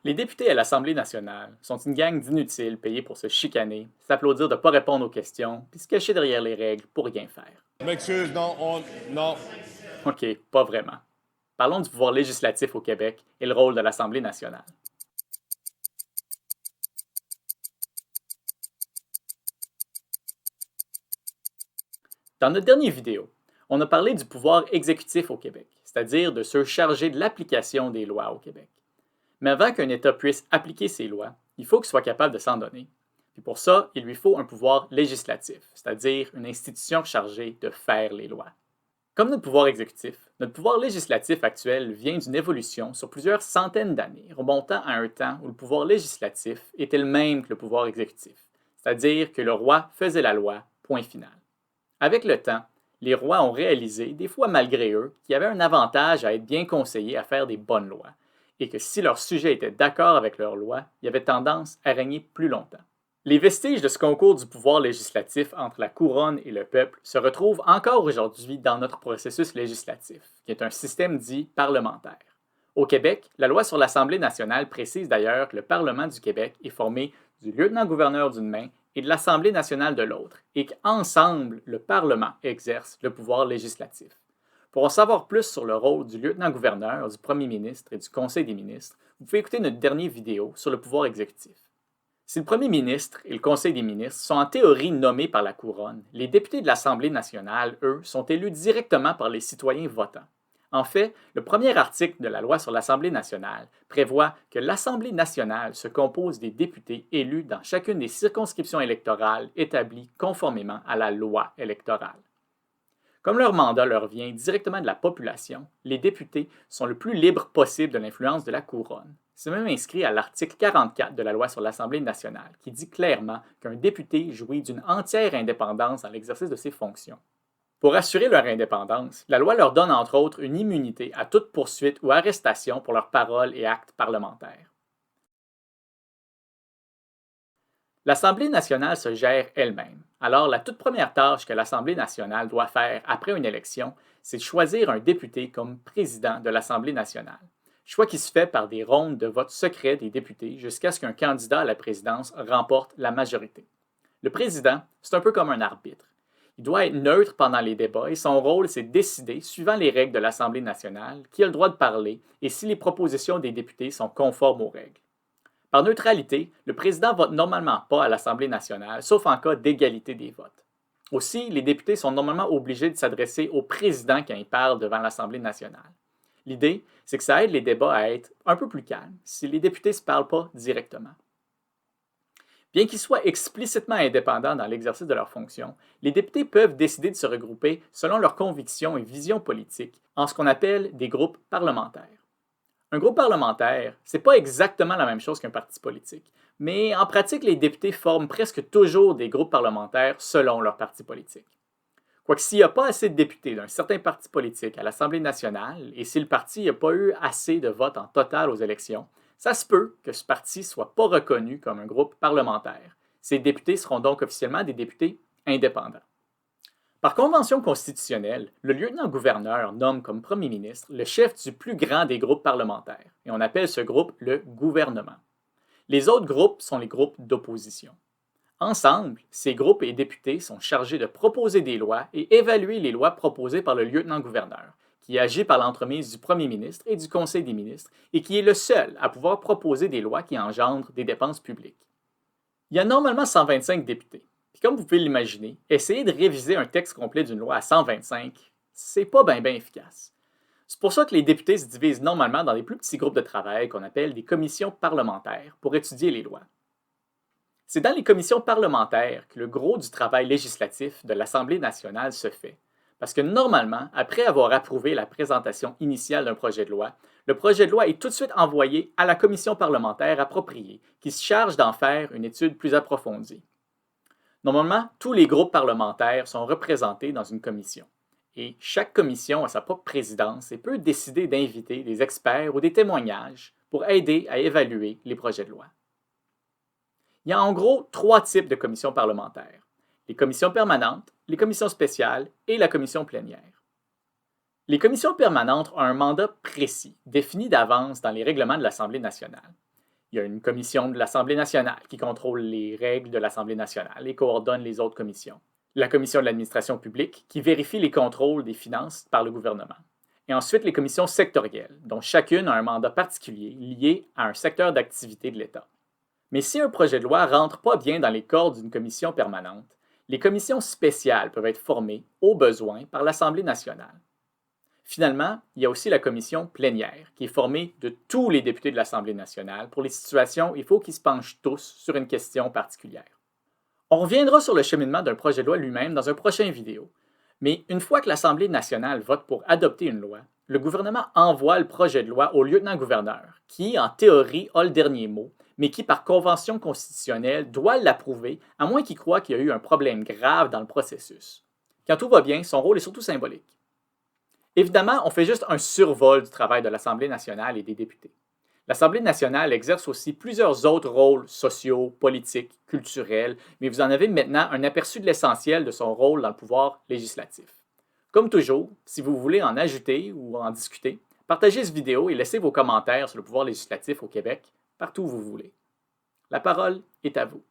Les députés à l'Assemblée nationale sont une gang d'inutiles payés pour se chicaner, s'applaudir de ne pas répondre aux questions, puis se cacher derrière les règles pour rien faire. Je m'excuse, non, non. OK, pas vraiment. Parlons du pouvoir législatif au Québec et le rôle de l'Assemblée nationale. Dans notre dernière vidéo, on a parlé du pouvoir exécutif au Québec, c'est-à-dire de se charger de l'application des lois au Québec. Mais avant qu'un État puisse appliquer ses lois, il faut qu'il soit capable de s'en donner. Puis pour ça, il lui faut un pouvoir législatif, c'est-à-dire une institution chargée de faire les lois. Comme notre pouvoir exécutif, notre pouvoir législatif actuel vient d'une évolution sur plusieurs centaines d'années, remontant à un temps où le pouvoir législatif était le même que le pouvoir exécutif, c'est-à-dire que le roi faisait la loi, point final. Avec le temps, les rois ont réalisé, des fois malgré eux, qu'il y avait un avantage à être bien conseillés à faire des bonnes lois, et que si leur sujet était d'accord avec leur loi, il y avait tendance à régner plus longtemps. Les vestiges de ce concours du pouvoir législatif entre la couronne et le peuple se retrouvent encore aujourd'hui dans notre processus législatif, qui est un système dit parlementaire. Au Québec, la loi sur l'Assemblée nationale précise d'ailleurs que le Parlement du Québec est formé du lieutenant-gouverneur d'une main et de l'Assemblée nationale de l'autre, et qu'ensemble, le Parlement exerce le pouvoir législatif. Pour en savoir plus sur le rôle du lieutenant-gouverneur, du premier ministre et du Conseil des ministres, vous pouvez écouter notre dernière vidéo sur le pouvoir exécutif. Si le premier ministre et le Conseil des ministres sont en théorie nommés par la couronne, les députés de l'Assemblée nationale, eux, sont élus directement par les citoyens votants. En fait, le premier article de la loi sur l'Assemblée nationale prévoit que l'Assemblée nationale se compose des députés élus dans chacune des circonscriptions électorales établies conformément à la loi électorale. Comme leur mandat leur vient directement de la population, les députés sont le plus libres possible de l'influence de la couronne. C'est même inscrit à l'article 44 de la loi sur l'Assemblée nationale, qui dit clairement qu'un député jouit d'une entière indépendance dans l'exercice de ses fonctions. Pour assurer leur indépendance, la loi leur donne entre autres une immunité à toute poursuite ou arrestation pour leurs paroles et actes parlementaires. L'Assemblée nationale se gère elle-même. Alors, la toute première tâche que l'Assemblée nationale doit faire après une élection, c'est de choisir un député comme président de l'Assemblée nationale. Choix qui se fait par des rondes de vote secret des députés jusqu'à ce qu'un candidat à la présidence remporte la majorité. Le président, c'est un peu comme un arbitre. Il doit être neutre pendant les débats et son rôle, c'est de décider, suivant les règles de l'Assemblée nationale, qui a le droit de parler et si les propositions des députés sont conformes aux règles. Par neutralité, le président vote normalement pas à l'Assemblée nationale, sauf en cas d'égalité des votes. Aussi, les députés sont normalement obligés de s'adresser au président quand il parle devant l'Assemblée nationale. L'idée, c'est que ça aide les débats à être un peu plus calmes si les députés ne se parlent pas directement. Bien qu'ils soient explicitement indépendants dans l'exercice de leurs fonctions, les députés peuvent décider de se regrouper selon leurs convictions et visions politiques en ce qu'on appelle des groupes parlementaires. Un groupe parlementaire, c'est pas exactement la même chose qu'un parti politique, mais en pratique, les députés forment presque toujours des groupes parlementaires selon leur parti politique. Quoique s'il n'y a pas assez de députés d'un certain parti politique à l'Assemblée nationale et si le parti n'a pas eu assez de votes en total aux élections, ça se peut que ce parti ne soit pas reconnu comme un groupe parlementaire. Ces députés seront donc officiellement des députés indépendants. Par convention constitutionnelle, le lieutenant-gouverneur nomme comme premier ministre le chef du plus grand des groupes parlementaires, et on appelle ce groupe le gouvernement. Les autres groupes sont les groupes d'opposition. Ensemble, ces groupes et députés sont chargés de proposer des lois et évaluer les lois proposées par le lieutenant-gouverneur, qui agit par l'entremise du premier ministre et du conseil des ministres, et qui est le seul à pouvoir proposer des lois qui engendrent des dépenses publiques. Il y a normalement 125 députés. Puis comme vous pouvez l'imaginer, essayer de réviser un texte complet d'une loi à 125, c'est pas bien efficace. C'est pour ça que les députés se divisent normalement dans des plus petits groupes de travail qu'on appelle des commissions parlementaires pour étudier les lois. C'est dans les commissions parlementaires que le gros du travail législatif de l'Assemblée nationale se fait. Parce que normalement, après avoir approuvé la présentation initiale d'un projet de loi, le projet de loi est tout de suite envoyé à la commission parlementaire appropriée, qui se charge d'en faire une étude plus approfondie. Normalement, tous les groupes parlementaires sont représentés dans une commission. Et chaque commission a sa propre présidence et peut décider d'inviter des experts ou des témoignages pour aider à évaluer les projets de loi. Il y a en gros 3 types de commissions parlementaires: les commissions permanentes, les commissions spéciales et la commission plénière. Les commissions permanentes ont un mandat précis, défini d'avance dans les règlements de l'Assemblée nationale. Il y a une commission de l'Assemblée nationale qui contrôle les règles de l'Assemblée nationale et coordonne les autres commissions. La commission de l'administration publique qui vérifie les contrôles des finances par le gouvernement. Et ensuite, les commissions sectorielles, dont chacune a un mandat particulier lié à un secteur d'activité de l'État. Mais si un projet de loi ne rentre pas bien dans les cordes d'une commission permanente, les commissions spéciales peuvent être formées, au besoin, par l'Assemblée nationale. Finalement, il y a aussi la commission plénière, qui est formée de tous les députés de l'Assemblée nationale pour les situations où il faut qu'ils se penchent tous sur une question particulière. On reviendra sur le cheminement d'un projet de loi lui-même dans un prochain vidéo, mais une fois que l'Assemblée nationale vote pour adopter une loi, le gouvernement envoie le projet de loi au lieutenant-gouverneur, qui, en théorie, a le dernier mot, mais qui, par convention constitutionnelle, doit l'approuver, à moins qu'il croie qu'il y a eu un problème grave dans le processus. Quand tout va bien, son rôle est surtout symbolique. Évidemment, on fait juste un survol du travail de l'Assemblée nationale et des députés. L'Assemblée nationale exerce aussi plusieurs autres rôles sociaux, politiques, culturels, mais vous en avez maintenant un aperçu de l'essentiel de son rôle dans le pouvoir législatif. Comme toujours, si vous voulez en ajouter ou en discuter, partagez cette vidéo et laissez vos commentaires sur le pouvoir législatif au Québec, partout où vous voulez. La parole est à vous.